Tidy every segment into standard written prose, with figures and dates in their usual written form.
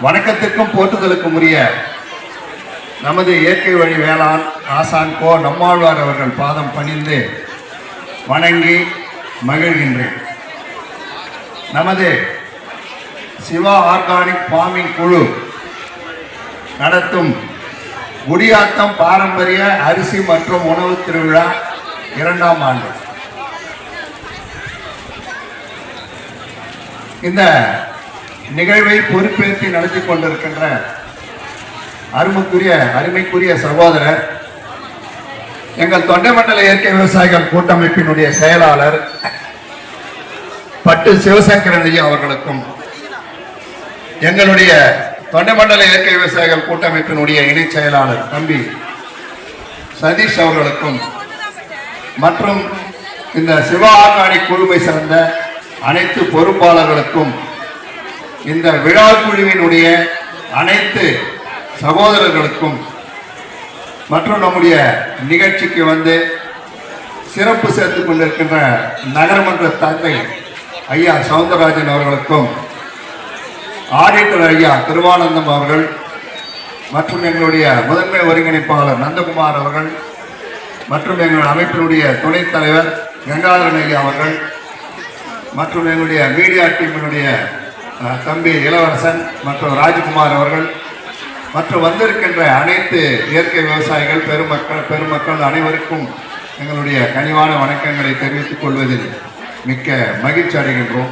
வணக்கத்திற்கும் போற்றுதலுக்கும் உரிய நமது இயற்கை வழி வேளாண் ஆசான் கோ நம்மாழ்வார் அவர்கள் பாதம் பணிந்து வணங்கி மகிழ்கின்றேன். நமது சிவா ஆர்கானிக் ஃபார்மிங் குழு நடத்தும் குடியாத்தம் பாரம்பரிய அரிசி மற்றும் உணவு திருவிழா 2ஆம் ஆண்டு. இந்த நிகழ்வை பொறுப்பேற்று நடத்தி கொண்டிருக்கின்ற அருமைக்குரிய சகோதரர், எங்கள் தொண்டைமண்டல இயற்கை விவசாயிகள் கூட்டமைப்பினுடைய செயலாளர் பட்டு சிவசங்கரன் ஐயா அவர்களுக்கும், எங்களுடைய தொண்டைமண்டல இயற்கை விவசாயிகள் கூட்டமைப்பினுடைய இணை செயலாளர் தம்பி சதீஷ் அவர்களுக்கும், மற்றும் இந்த சிவா ஆர்கானிக் குழுவை சார்ந்த அனைத்து பொறுப்பாளர்களுக்கும், இந்த விழா குழுவினுடைய அனைத்து சகோதரர்களுக்கும், மற்றும் நம்முடைய நிகழ்ச்சிக்கு வந்து சிறப்பு சேர்த்துக் கொண்டிருக்கின்ற நகரமன்ற தந்தை ஐயா சவுந்தரராஜன் அவர்களுக்கும், ஆடிட்டர் ஐயா திருவானந்தம் அவர்கள், மற்றும் எங்களுடைய முதன்மை ஒருங்கிணைப்பாளர் நந்தகுமார் அவர்கள், மற்றும் எங்களுடைய அமைப்பினுடைய துணைத் தலைவர் கங்காதரன் ஐயா அவர்கள், மற்றும் எங்களுடைய மீடியா டீமினுடைய தம்பி இளவரசன் மற்றும் ராஜ்குமார் அவர்கள், மற்றும் வந்திருக்கின்ற அனைத்து இயற்கை விவசாயிகள் பெருமக்கள் அனைவருக்கும் எங்களுடைய கனிவான வணக்கங்களை தெரிவித்துக் கொள்வதில் மிக்க மகிழ்ச்சி அடைகின்றோம்.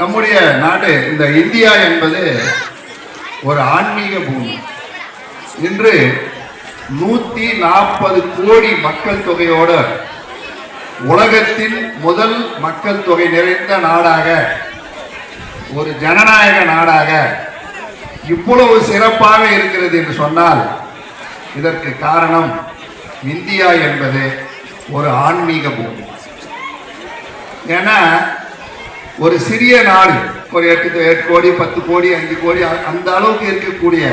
நம்முடைய நாடு, இந்த இந்தியா என்பது ஒரு ஆன்மீக பூமி. இன்று 140 கோடி மக்கள் தொகையோடு உலகத்தின் முதல் மக்கள் தொகை நிறைந்த நாடாக, ஒரு ஜனநாயக நாடாக இவ்வளவு சிறப்பாக இருக்கிறது என்று சொன்னால் இதற்கு காரணம் இந்தியா என்பது ஒரு ஆன்மீக பூமி. ஏன்னா ஒரு சிறிய நாடு, ஒரு 8 கோடி 10 கோடி 5 கோடி அந்த அளவுக்கு இருக்கக்கூடிய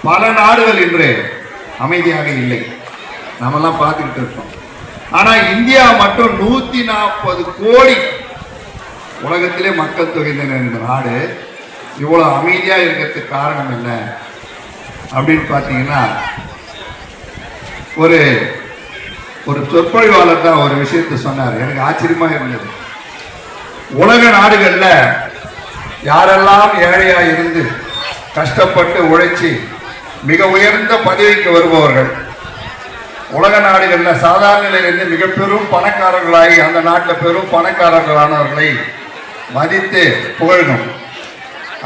பல நாடுகள் இன்று அமைதியாக இல்லை. நம்மெல்லாம் பார்த்துக்கிட்டு இருக்கோம். ஆனா இந்தியா மட்டும் 140 கோடி உலகத்திலே மக்கள் தொகை இந்த நாடு இவ்வளவு அமைதியா இருக்கிறதுக்கு காரணம் என்ன அப்படின்னு பார்த்தீங்கன்னா, ஒரு சொற்பொழிவாளர் தான் ஒரு விஷயத்தை சொன்னார். எனக்கு ஆச்சரியமா இருந்தது. உலக நாடுகள்ல யாரெல்லாம் ஏழையா இருந்து கஷ்டப்பட்டு உழைச்சி மிக உயர்ந்த பதவிக்கு வருபவர்கள், உலக நாடுகளில் சாதாரண நிலையிலிருந்து மிக பெரும் பணக்காரர்களாகி அந்த நாட்டில் பெரும் பணக்காரர்களானவர்களை மதித்து புகழணும்.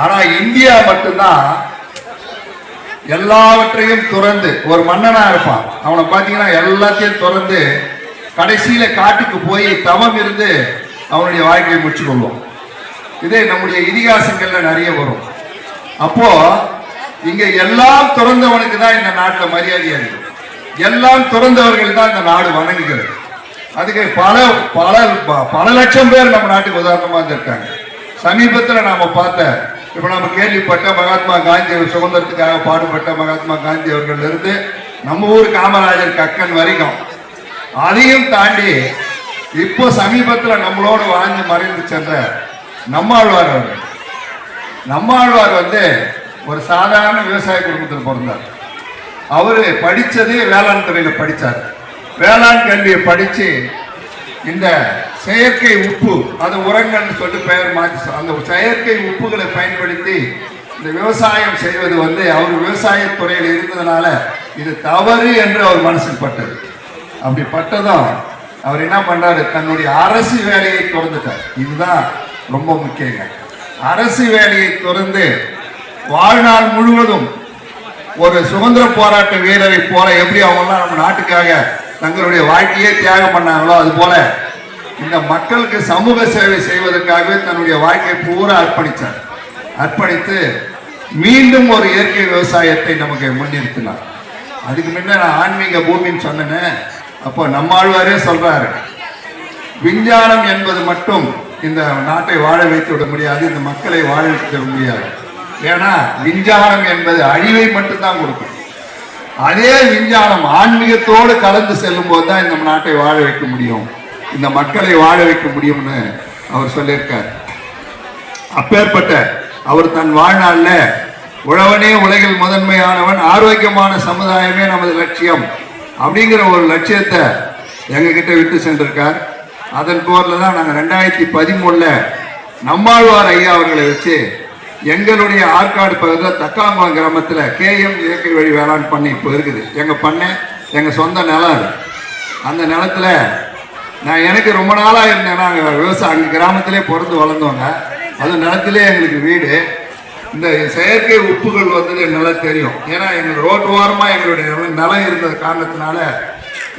ஆனால் இந்தியா மட்டும்தான் எல்லாவற்றையும் துறந்து, ஒரு மன்னனா இருப்பான், அவனை பார்த்தீங்கன்னா எல்லாத்தையும் துறந்து கடைசியில காட்டுக்கு போய் தவம் இருந்து அவனுடைய வாழ்க்கையை முடிச்சு கொள்வோம். இதே நம்முடைய இதிகாசங்கள்ல நிறைய வரும். அப்போ இங்க எல்லாம் துறந்தவனுக்கு தான் இந்த நாட்டில் மரியாதையா இருக்கு. எல்லாம் துறந்தவர்கள் தான் இந்த நாடு வணங்குகிறது. அதுக்கு பல லட்சம் பேர் நம்ம நாட்டுக்கு உதாரணமா இருந்திருக்காங்க. சமீபத்தில் நாம பார்த்த, இப்ப நம்ம கேள்விப்பட்ட மகாத்மா காந்தி சுதந்திரத்துக்காக பாடுபட்ட மகாத்மா காந்தி அவர்கள் இருந்து நம்ம ஊர் காமராஜர் கக்கன் வரைக்கும், அதையும் தாண்டி இப்போ சமீபத்தில் நம்மளோடு வாழ்ந்து மறைந்து சென்ற நம்மாழ்வார் அவர்கள். நம்மாழ்வார் வந்து ஒரு சாதாரண விவசாய குடும்பத்தில் பிறந்தார். அவரு படிச்சது வேளாண் துறையில படிச்சார். வேளாண் கல்வியை படிச்சு இந்த செயற்கை உப்பு, அது உரங்கள்னு சொல்லி பெயர் மாற்றி, அந்த செயற்கை உப்புகளை பயன்படுத்தி இந்த விவசாயம் செய்வது வந்து அவர் விவசாயத்துறையில் இருந்ததுனால இது தவறு என்று அவர் மனசில் பட்டது. அப்படி பட்டதும் அவர் என்ன பண்றாரு, தன்னுடைய அரசு வேலையை திறந்துட்டார். இதுதான் ரொம்ப முக்கியங்க. அரசு வேலையை திறந்து வாழ்நாள் முழுவதும் ஒரு சுதந்திர போராட்ட வீரரை போல எப்படி அவங்கெல்லாம் நம்ம நாட்டுக்காக தங்களுடைய வாழ்க்கையே தியாகம் பண்ணாங்களோ, அது போல இந்த மக்களுக்கு சமூக சேவை செய்வதற்காகவே தன்னுடைய வாழ்க்கையை பூரா அர்ப்பணித்தார். அர்ப்பணித்து மீண்டும் ஒரு இயற்கை விவசாயத்தை நமக்கு முன்னிறுத்தினார். அதுக்கு முன்ன நான் ஆன்மீக பூமின்னு சொன்னேன். அப்போ நம்மாழ்வாரே சொல்றாரு, விஞ்ஞானம் என்பது மட்டும் இந்த நாட்டை வாழ வைத்து விட முடியாது, இந்த மக்களை வாழ வைத்து விட முடியாது. ஏன்னா விஞ்ஞானம் என்பது அழிவை மட்டும்தான் கொடுக்கும். அதே விஞ்ஞானம் ஆன்மீகத்தோடு கலந்து செல்லும் போது தான் இந்த நாட்டை வாழ வைக்க முடியும், இந்த மக்களை வாழ வைக்க முடியும்னு அவர் சொல்லியிருக்கார். அப்பேற்பட்ட அவர் தன் வாழ்நாளில் உழவனே உலகில் முதன்மையானவன், ஆரோக்கியமான சமுதாயமே நமது லட்சியம் அப்படிங்கிற ஒரு லட்சியத்தை எங்ககிட்ட விட்டு சென்றிருக்கார். அதன் போரில் தான் நாங்கள் 2013 நம்மாழ்வார் ஐயா அவர்களை வச்சு எங்களுடைய ஆற்காடு பகுதியில் தக்காங்குளம் கிராமத்தில் KM இயற்கை வழி வேளாண் பண்ணை இப்போ இருக்குது. எங்கள் பண்ணை எங்கள் சொந்த நிலம் அது. அந்த நிலத்தில் நான் எனக்கு ரொம்ப நாளாக இருந்தேன். நாங்கள் விவசாயம் அங்கே கிராமத்திலே பிறந்து வளர்ந்தோங்க. அது நிலத்திலே எங்களுக்கு வீடு. இந்த செயற்கை உப்புகள் வந்தது நல்லா தெரியும். ஏன்னா எங்கள் ரோட்டு ஓரமாக எங்களுடைய நிலம் இருந்த காரணத்தினால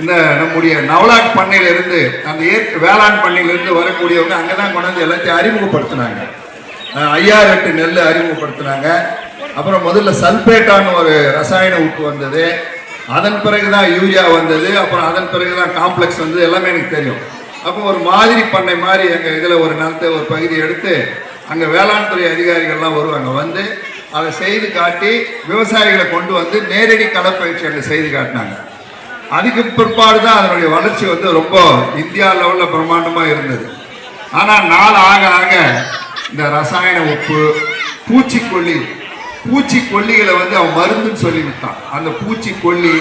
இந்த நம்முடைய நவலாட் பண்ணையிலிருந்து அந்த வேளாண் பண்ணையிலிருந்து வரக்கூடியவங்க அங்கே தான் கொண்டாந்து எல்லாத்தையும் அறிமுகப்படுத்தினாங்க. 5008 நெல் அறிமுகப்படுத்தினாங்க. அப்புறம் முதல்ல சல்பேட்டான்னு ஒரு ரசாயன உப்பு வந்தது. அதன் பிறகுதான் யூரியா வந்தது. அப்புறம் அதன் பிறகுதான் காம்ப்ளெக்ஸ் வந்தது. எல்லாமே எனக்கு தெரியும். அப்போ ஒரு மாதிரி பண்ணை மாதிரி எங்கள் இதில் ஒரு நிலத்தை ஒரு பகுதி எடுத்து அங்கே வேளாண் துறை அதிகாரிகள்லாம் வருவாங்க. வந்து அதை செய்து காட்டி விவசாயிகளை கொண்டு வந்து நேரடி களப்பயிற்சி அங்கே செய்து காட்டினாங்க. அதுக்கு பிற்பாடு தான் அதனுடைய வளர்ச்சி வந்து ரொம்ப இந்தியா லெவலில் பிரம்மாண்டமாக இருந்தது. ஆனால் நாள் ஆக ஆக இந்த ரசாயன உப்பு, பூச்சிக்கொல்லிகளை வந்து அவன் மருந்துன்னு சொல்லிவிட்டான். அந்த பூச்சிக்கொல்லி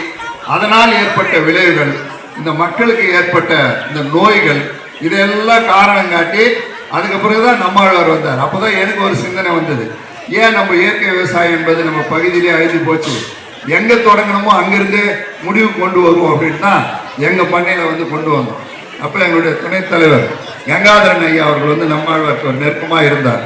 அதனால் ஏற்பட்ட விளைவுகள், இந்த மக்களுக்கு ஏற்பட்ட இந்த நோய்கள், இதெல்லாம் காரணம் காட்டி அதுக்கு பிறகுதான் நம்மாழ்வார் வந்தார். அப்போதான் எனக்கு ஒரு சிந்தனை வந்தது, ஏன் நம்ம இயற்கை விவசாயம் என்பது நம்ம பகுதியிலே அழிஞ்சு போச்சு, எங்க தொடங்கணுமோ அங்கிருந்து முடிவு கொண்டு வருவோம் அப்படின்னா எங்க பண்ணையில வந்து கொண்டு வந்தோம். அப்ப எங்களுடைய துணைத் தலைவர் கங்காதரன் ஐயா அவர்கள் வந்து நம்மாழ்வார் நெருக்கமா இருந்தார்.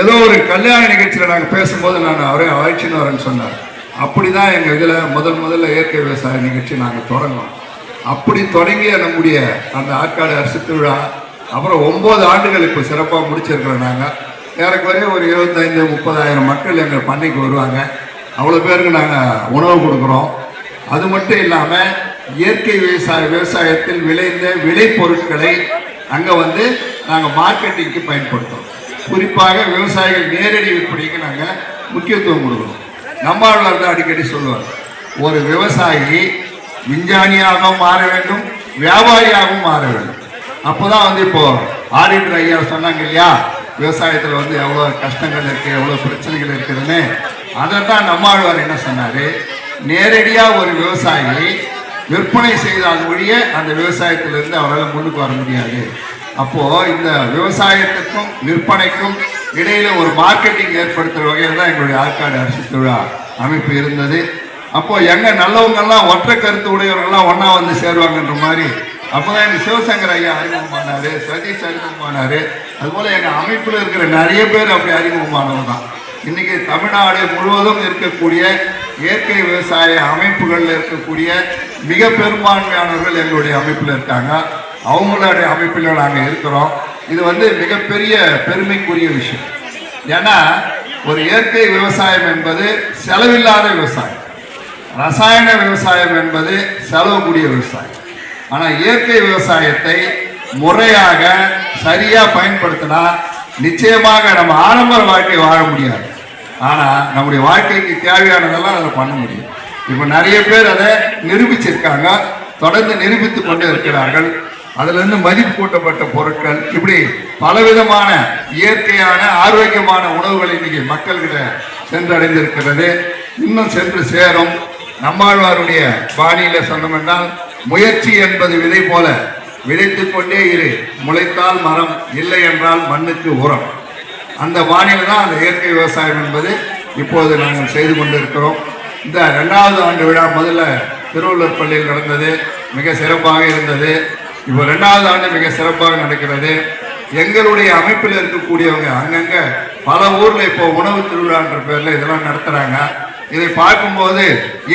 ஏதோ ஒரு கல்யாண நிகழ்ச்சியில நாங்கள் பேசும்போது நான் அவரே அழைச்சின்னு வரேன்னு சொன்னார். அப்படிதான் எங்க இதுல முதல்ல இயற்கை விவசாய நிகழ்ச்சி நாங்கள் தொடங்கினோம். அப்படி தொடங்கிய நம்முடைய அந்த ஆற்காடு அரசு திருவிழா அப்புறம் 9 ஆண்டுகள் இப்போ சிறப்பாக முடிச்சிருக்கிறோம். நாங்கள் ஏறக்குறைய ஒரு 25-30 மக்கள் எங்கள் பண்ணைக்கு வருவாங்க. அவ்வளோ பேருக்கு நாங்கள் உணவு கொடுக்குறோம். அது மட்டும் இல்லாமல் இயற்கை விவசாயத்தில் விளைந்த விளைபொருட்களை அங்கே வந்து நாங்கள் மார்க்கெட்டிங்க்கு பயன்படுத்துகிறோம். குறிப்பாக விவசாயிகள் நேரடி விற்பனைக்கு நாங்கள் முக்கியத்துவம் கொடுக்குறோம். நம்மாழ்வார் தான் அடிக்கடி சொல்லுவார், ஒரு விவசாயி விஞ்ஞானியாகவும் மாற வேண்டும், வியாபாரியாகவும் மாற வேண்டும். அப்போதான் வந்து இப்போ ஆடிட்டர் ஐயா சொன்னாங்க இல்லையா, விவசாயத்தில் வந்து எவ்வளோ கஷ்டங்கள் இருக்குது, எவ்வளோ பிரச்சனைகள் இருக்குதுன்னு. அதை தான் நம்மாழ்வார் என்ன சொன்னார், நேரடியாக ஒரு விவசாயி விற்பனை செய்தால் ஒழிய அந்த விவசாயத்திலிருந்து அவரால் முன்னுக்கு வர முடியாது. அப்போது இந்த விவசாயத்துக்கும் விற்பனைக்கும் இடையில ஒரு மார்க்கெட்டிங் ஏற்படுத்துகிற வகையில் தான் எங்களுடைய ஆற்காடு அரசு திருவிழா அமைப்பு இருந்தது. அப்போது எங்கே நல்லவங்கெல்லாம் ஒற்றை கருத்து உடையவர்கள்லாம் ஒன்றா வந்து சேருவாங்கன்ற மாதிரி அப்போதான் எங்கள் சிவசங்கர் ஐயா அறிமுகமானார், சதீஷ் அறிமுகமானார். அதுபோல் எங்கள் அமைப்பில் இருக்கிற நிறைய பேர் அப்படி அறிமுகமானவங்க தான். இன்னைக்கு தமிழ்நாடு முழுவதும் இருக்கக்கூடிய இயற்கை விவசாய அமைப்புகளில் இருக்கக்கூடிய மிக பெரும்பான்மையானவர்கள் எங்களுடைய அமைப்பில் இருக்காங்க. அவங்களுடைய அமைப்பில் நாங்கள் இருக்கிறோம். இது வந்து மிகப்பெரிய பெருமைக்குரிய விஷயம். ஏன்னா ஒரு இயற்கை விவசாயம் என்பது செலவில்லாத விவசாயம், ரசாயன விவசாயம் என்பது செலவுக்கூடிய விவசாயம். ஆனால் இயற்கை விவசாயத்தை முறையாக சரியா பயன்படுத்தினா நிச்சயமாக நம்ம ஆடம்பர வாழ்க்கை வாழ முடியாது. ஆனால் நம்முடைய வாழ்க்கைக்கு தேவையானதெல்லாம் அதை பண்ண முடியும். இப்போ நிறைய பேர் அதை நிரூபிச்சிருக்காங்க, தொடர்ந்து நிரூபித்து கொண்டு இருக்கிறார்கள். அதிலிருந்து மதிப்பு கூட்டப்பட்ட பொருட்கள், இப்படி பலவிதமான இயற்கையான ஆரோக்கியமான உணவுகள் இன்னைக்கு மக்கள்கிட்ட சென்றடைந்திருக்கிறது, இன்னும் சென்று சேரும். நம்மாழ்வாருடைய பாணியில சொன்னோம் என்றால், முயற்சி என்பது விதை போல விதைத்து கொண்டே இரு, முளைத்தால் மரம், இல்லை என்றால் மண்ணுக்கு உரம். அந்த பாணியில தான் அந்த இயற்கை விவசாயம் என்பது இப்போது நாங்கள் செய்து கொண்டிருக்கிறோம். இந்த 2வது ஆண்டு விழா முதல்ல திருவள்ளூர் பள்ளியில் நடந்தது, மிக சிறப்பாக இருந்தது. இப்போ 2வது ஆண்டு மிக சிறப்பாக நடக்கிறது. எங்களுடைய அமைப்பில் இருக்கக்கூடியவங்க அங்கங்க பல ஊர்ல இப்போ உணவு திருவிழான்ற பேர்ல இதெல்லாம் நடத்துறாங்க. இதை பார்க்கும்போது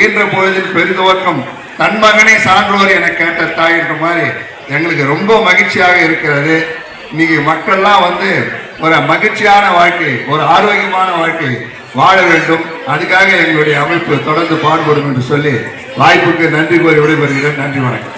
ஈன்ற பொழுதில் பெரிதுவக்கம் தன் மகனை சான்றோர் என கேட்ட தாய் என்ற மாதிரி எங்களுக்கு ரொம்ப மகிழ்ச்சியாக இருக்கிறது. இன்னைக்கு மக்கள்லாம் வந்து ஒரு மகிழ்ச்சியான வாழ்க்கை, ஒரு ஆரோக்கியமான வாழ்க்கை வாழ வேண்டும். அதுக்காக எங்களுடைய அமைப்பு தொடர்ந்து பாடுபடும் என்று சொல்லி வாய்ப்புக்கு நன்றி கூறி விடைபெறுகிறேன். நன்றி, வணக்கம்.